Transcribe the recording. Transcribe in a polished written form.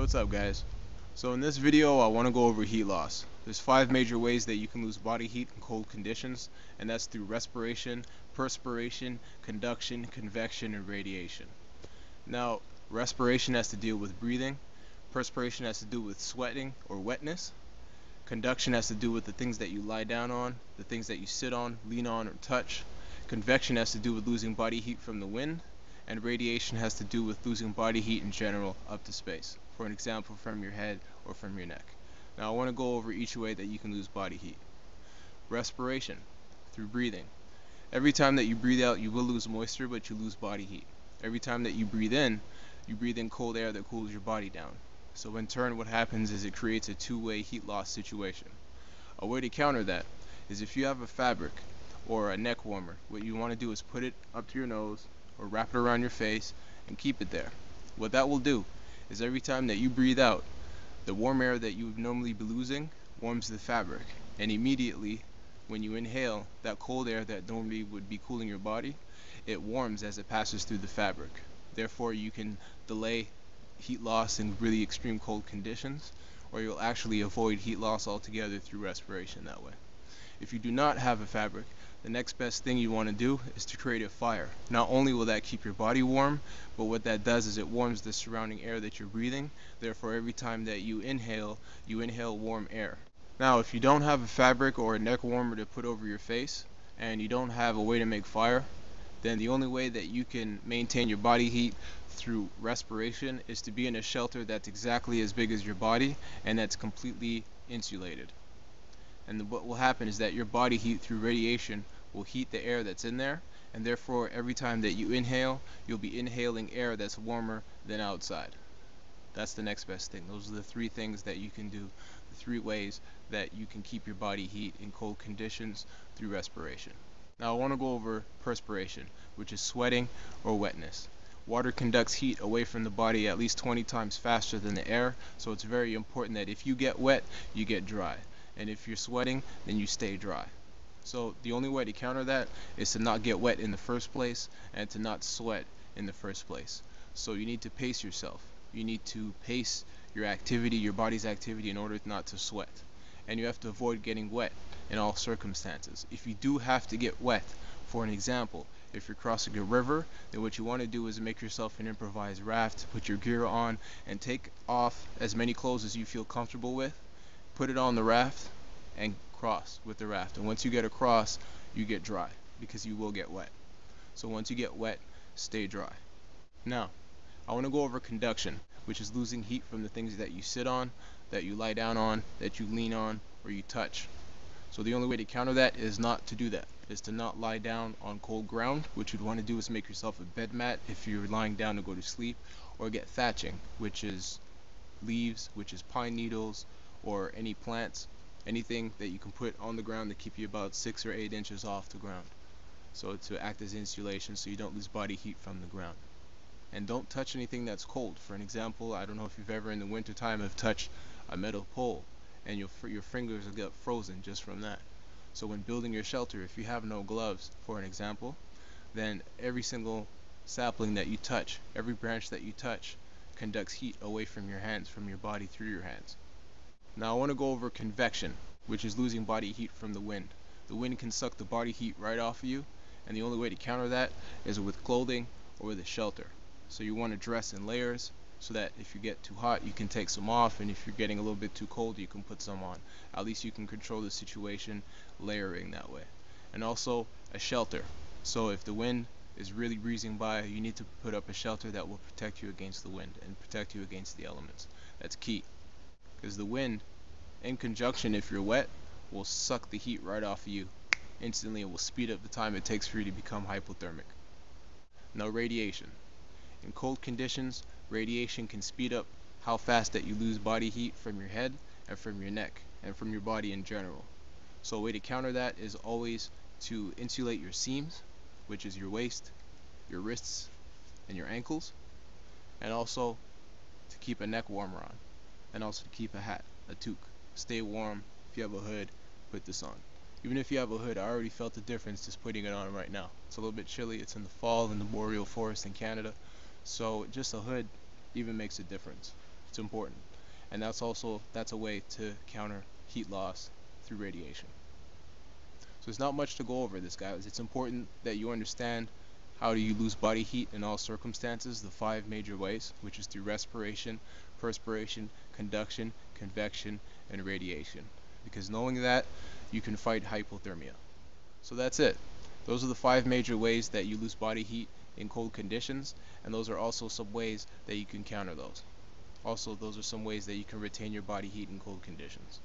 What's up, guys? So in this video I want to go over heat loss. There's 5 major ways that you can lose body heat in cold conditions, and that's through respiration, perspiration, conduction, convection, and radiation. Now, respiration has to deal with breathing, perspiration has to do with sweating or wetness, conduction has to do with the things that you lie down on, the things that you sit on, lean on, or touch. Convection has to do with losing body heat from the wind, and radiation has to do with losing body heat in general up to space. For an example, from your head or from your neck. Now I want to go over each way that you can lose body heat. Respiration, through breathing. Every time that you breathe out, you will lose moisture, but you lose body heat. Every time that you breathe in cold air that cools your body down. So in turn, what happens is it creates a two-way heat loss situation. A way to counter that is if you have a fabric or a neck warmer, what you want to do is put it up to your nose or wrap it around your face and keep it there. What that will do is every time that you breathe out, the warm air that you would normally be losing warms the fabric, and immediately when you inhale that cold air that normally would be cooling your body, it warms as it passes through the fabric. Therefore, you can delay heat loss in really extreme cold conditions, or you'll actually avoid heat loss altogether through respiration that way. If you do not have a fabric, the next best thing you want to do is to create a fire. Not only will that keep your body warm, but what that does is it warms the surrounding air that you're breathing. Therefore, every time that you inhale warm air. Now, if you don't have a fabric or a neck warmer to put over your face, and you don't have a way to make fire, then the only way that you can maintain your body heat through respiration is to be in a shelter that's exactly as big as your body and that's completely insulated. And what will happen is that your body heat through radiation will heat the air that's in there, and therefore every time that you inhale, you'll be inhaling air that's warmer than outside. That's the next best thing. Those are the 3 things that you can do, the 3 ways that you can keep your body heat in cold conditions through respiration. Now I want to go over perspiration, which is sweating or wetness. Water conducts heat away from the body at least 20 times faster than the air, so it's very important that if you get wet, you get dry. And if you're sweating, then you stay dry. So the only way to counter that is to not get wet in the first place and to not sweat in the first place. So you need to pace yourself. You need to pace your activity, your body's activity, in order not to sweat. And you have to avoid getting wet in all circumstances. If you do have to get wet, for an example, if you're crossing a river, then what you want to do is make yourself an improvised raft, put your gear on, and take off as many clothes as you feel comfortable with, put it on the raft, and cross with the raft. And once you get across, you get dry, because you will get wet. So once you get wet, stay dry. Now, I want to go over conduction, which is losing heat from the things that you sit on, that you lie down on, that you lean on, or you touch. So the only way to counter that is not to do that, is to not lie down on cold ground. What you'd want to do is make yourself a bed mat if you're lying down to go to sleep, or get thatching, which is leaves, which is pine needles, or any plants, anything that you can put on the ground to keep you about 6 or 8 inches off the ground. So to act as insulation so you don't lose body heat from the ground. And don't touch anything that's cold. For an example, I don't know if you've ever in the winter time have touched a metal pole and your fingers will get frozen just from that. So when building your shelter, if you have no gloves, for an example, then every single sapling that you touch, every branch that you touch, conducts heat away from your hands, from your body through your hands. Now I want to go over convection, which is losing body heat from the wind. The wind can suck the body heat right off of you, and the only way to counter that is with clothing or with a shelter. So you want to dress in layers so that if you get too hot, you can take some off, and if you're getting a little bit too cold, you can put some on. At least you can control the situation layering that way. And also a shelter. So if the wind is really breezing by, you need to put up a shelter that will protect you against the wind and protect you against the elements. That's key. Because the wind, in conjunction if you're wet, will suck the heat right off of you instantly. It will speed up the time it takes for you to become hypothermic. Now radiation. In cold conditions, radiation can speed up how fast that you lose body heat from your head and from your neck and from your body in general. So a way to counter that is always to insulate your seams, which is your waist, your wrists, and your ankles, and also to keep a neck warmer on. And also to keep a hat, a toque. Stay warm. If you have a hood, put this on. Even if you have a hood, I already felt the difference just putting it on right now. It's a little bit chilly. It's in the fall in the boreal forest in Canada. So just a hood even makes a difference. It's important. And that's a way to counter heat loss through radiation. So there's not much to go over this, guys. It's important that you understand how do you lose body heat in all circumstances, the 5 major ways, which is through respiration, perspiration, conduction, convection, and radiation. Because knowing that, you can fight hypothermia. So that's it. Those are the 5 major ways that you lose body heat in cold conditions, and those are also some ways that you can counter those. Also, those are some ways that you can retain your body heat in cold conditions.